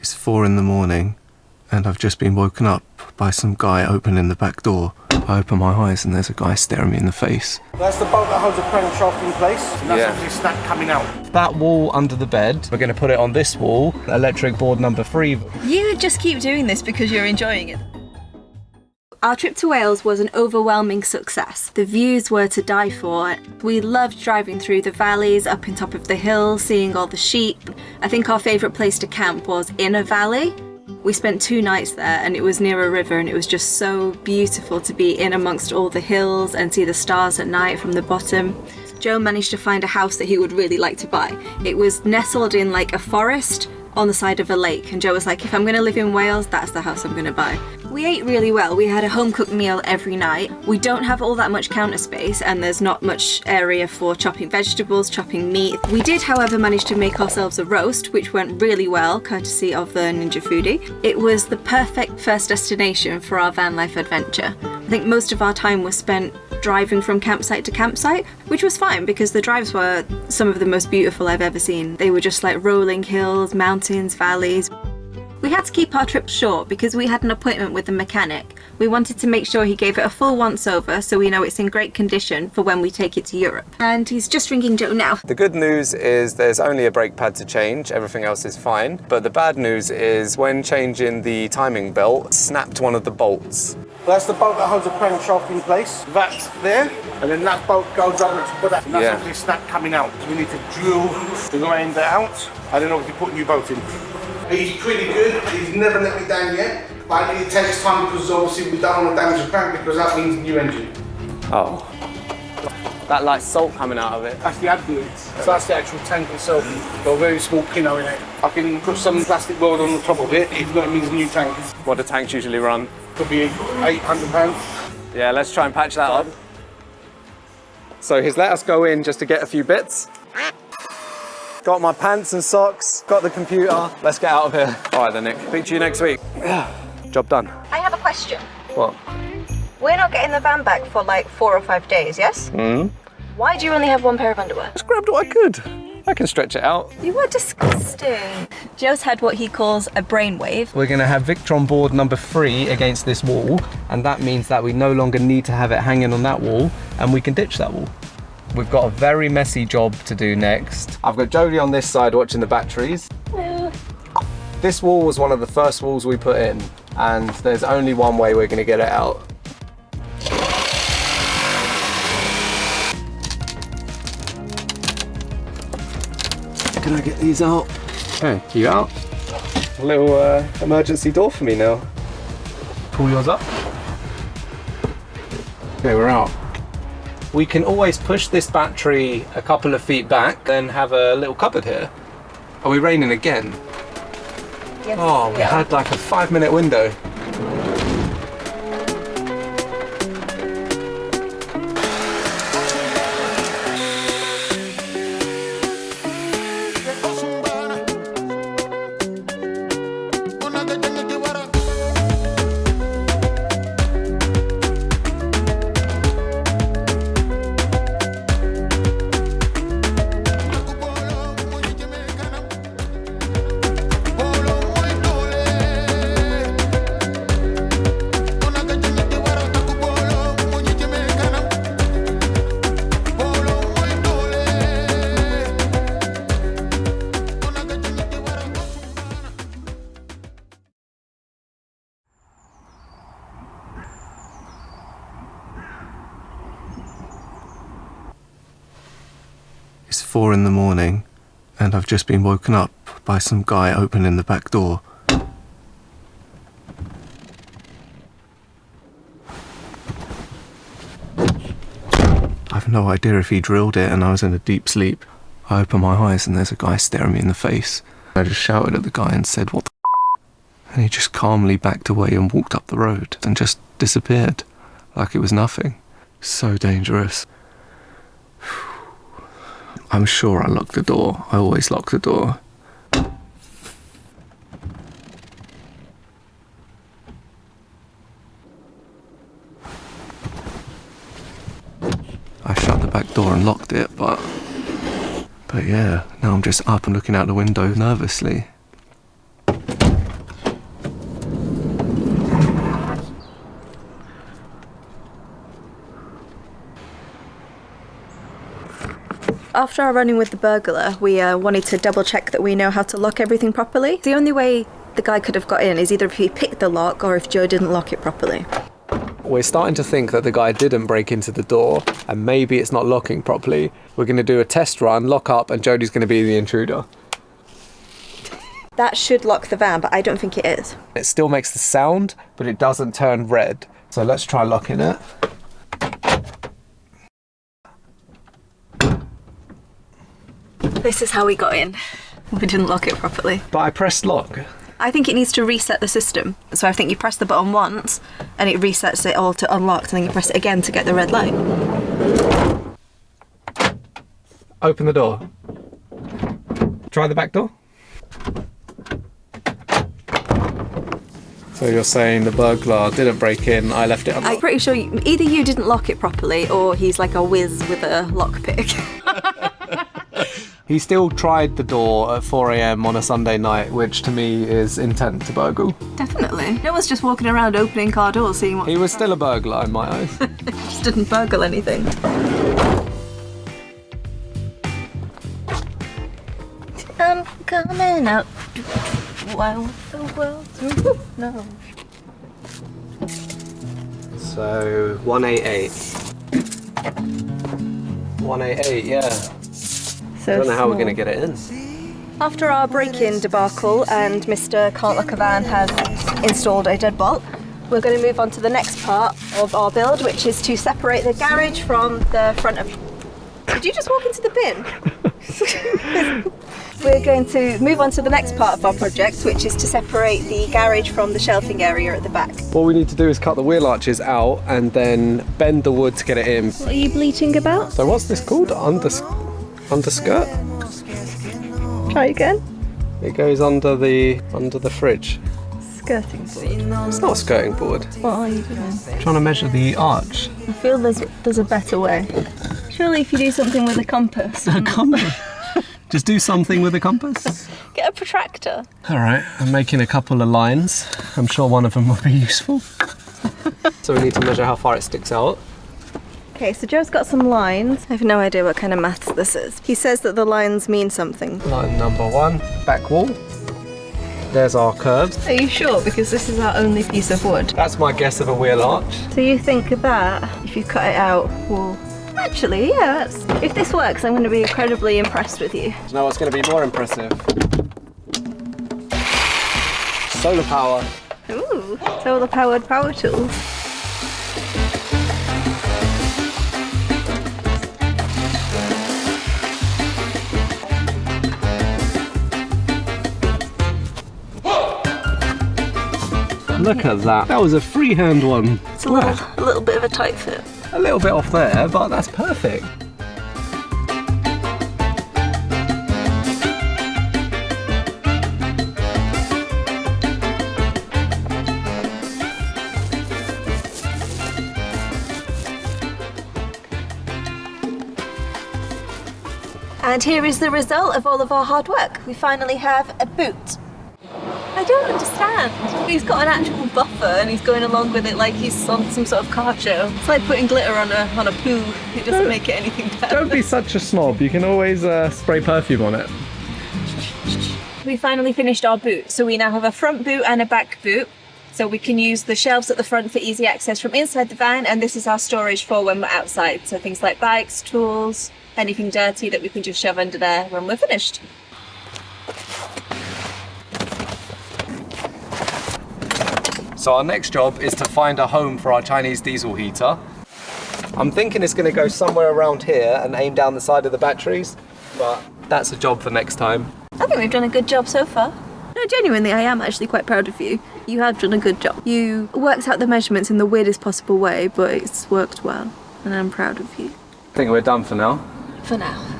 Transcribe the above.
It's 4 in the morning and I've just been woken up by some guy opening the back door. I open my eyes and there's a guy staring me in the face. That's the bolt that holds the crankshaft in place. And that's obviously snap coming out. That wall under the bed, we're going to put it on this wall, electric board number 3. You just keep doing this because you're enjoying it. Our trip to Wales was an overwhelming success. The views were to die for. We loved driving through the valleys, up on top of the hills, seeing all the sheep. I think our favourite place to camp was in a valley. We spent 2 nights there and it was near a river and it was just so beautiful to be in amongst all the hills and see the stars at night from the bottom. Joe managed to find a house that he would really like to buy. It was nestled in like a forest on the side of a lake, and Joe was like, if I'm going to live in Wales, that's the house I'm going to buy. We ate really well. We had a home-cooked meal every night. We don't have all that much counter space and there's not much area for chopping vegetables, chopping meat. We did, however, manage to make ourselves a roast, which went really well, courtesy of the Ninja Foodie. It was the perfect first destination for our van life adventure. I think most of our time was spent driving from campsite to campsite, which was fine because the drives were some of the most beautiful I've ever seen. They were just like rolling hills, mountains, valleys. We had to keep our trip short because we had an appointment with the mechanic. We wanted to make sure he gave it a full once over so we know it's in great condition for when we take it to Europe. And he's just ringing Joe now. The good news is there's only a brake pad to change, everything else is fine. But the bad news is when changing the timing belt, snapped one of the bolts. That's the bolt that holds the crankshaft in place. That's there, and then that bolt goes up and put that. And that's obviously snap coming out. So we need to drill the grinder out, and then obviously put a new bolt in. He's pretty good. He's never let me down yet. But it takes time because obviously we don't want to damage the crank because that means new engine. Oh. That like salt coming out of it. That's the adblue. So that's the actual tank itself. Got a very small pinhole in it. I can put some plastic weld on the top of it if that means a new tank. What do tanks usually run? Could be £800. Yeah, let's try and patch that up. So he's let us go in just to get a few bits. Got my pants and socks, got the computer. Let's get out of here. All right then, Nick. Speak to you next week. Job done. I have a question. What? We're not getting the van back for like 4 or 5 days, yes? Why do you only have 1 pair of underwear? Just grabbed what I could. I can stretch it out. You were disgusting. Joe's had what he calls a brainwave. We're going to have Victron board number 3 against this wall, and that means that we no longer need to have it hanging on that wall and we can ditch that wall. We've got a very messy job to do next. I've got Jodie on this side watching the batteries. This wall was one of the first walls we put in, and there's only one way we're going to get it out. Can I get these out? Hey, you out? A little emergency door for me now. Pull yours up. Okay, we're out. We can always push this battery a couple of feet back, then have a little cupboard here. Are we raining again? Yes. Oh, we had like a 5-minute window. It's 4 in the morning and I've just been woken up by some guy opening the back door. I've no idea if he drilled it and I was in a deep sleep. I open my eyes and there's a guy staring me in the face. I just shouted at the guy and said, "What the f***?" And he just calmly backed away and walked up the road and just disappeared like it was nothing. So dangerous. I'm sure I locked the door. I always lock the door. I shut the back door and locked it, but yeah, now I'm just up and looking out the window nervously. After our running with the burglar, we wanted to double check that we know how to lock everything properly. The only way the guy could have got in is either if he picked the lock or if Joe didn't lock it properly. We're starting to think that the guy didn't break into the door and maybe it's not locking properly. We're going to do a test run, lock up, and Jodie's going to be the intruder. That should lock the van, but I don't think it is. It still makes the sound, but it doesn't turn red. So let's try locking it. This is how we got in. We didn't lock it properly. But I pressed lock. I think it needs to reset the system. So I think you press the button once and it resets it all to unlocked, and then you press it again to get the red light. Open the door. Try the back door. So you're saying the burglar didn't break in, I left it unlocked? I'm pretty sure either you didn't lock it properly or he's like a whiz with a lockpick. He still tried the door at 4 AM on a Sunday night, which to me is intent to burgle. Definitely. No one's just walking around opening car doors seeing what... He was still a burglar in my eyes. Just didn't burgle anything. I'm coming out while the world's no. So 188. 188, yeah. So I don't know how we're small. going to get it in. After our break-in debacle and Mr. Can't Lock a Van has installed a deadbolt, we're going to move on to the next part of our build, which is to separate the garage from the front of... Did you just walk into the bin? We're going to move on to the next part of our project, which is to separate the garage from the shelving area at the back. What we need to do is cut the wheel arches out and then bend the wood to get it in. What are you bleating about? So what's this called? Underskirt? Try again. It goes under the fridge. Skirting board. It's not a skirting board. What are you doing? Trying to measure the arch. I feel there's a better way. Surely if you do something with a compass. A compass? Just do something with a compass. Get a protractor. All right, I'm making a couple of lines. I'm sure one of them will be useful. So we need to measure how far it sticks out. Okay, so Joe's got some lines. I have no idea what kind of maths this is. He says that the lines mean something. Line number 1, back wall. There's our curves. Are you sure? Because this is our only piece of wood. That's my guess of a wheel arch. So you think that if you cut it out, will... Actually, yeah, if this works, I'm going to be incredibly impressed with you. Do you know what's going to be more impressive? Solar power. Ooh, solar-powered power tools. Look at that. That was a freehand one. It's a little bit of a tight fit. A little bit off there, but that's perfect. And here is the result of all of our hard work. We finally have a boot. I don't understand. He's got an actual buffer and he's going along with it like he's on some sort of car show. It's like putting glitter on a poo. It doesn't make it anything better. Don't be such a snob. You can always spray perfume on it. We finally finished our boot. So we now have a front boot and a back boot. So we can use the shelves at the front for easy access from inside the van, and this is our storage for when we're outside. So things like bikes, tools, anything dirty that we can just shove under there when we're finished. So our next job is to find a home for our Chinese diesel heater. I'm thinking it's going to go somewhere around here and aim down the side of the batteries, but that's a job for next time. I think we've done a good job so far. No, genuinely, I am actually quite proud of you. You have done a good job. You worked out the measurements in the weirdest possible way, but it's worked well, and I'm proud of you. I think we're done for now. For now.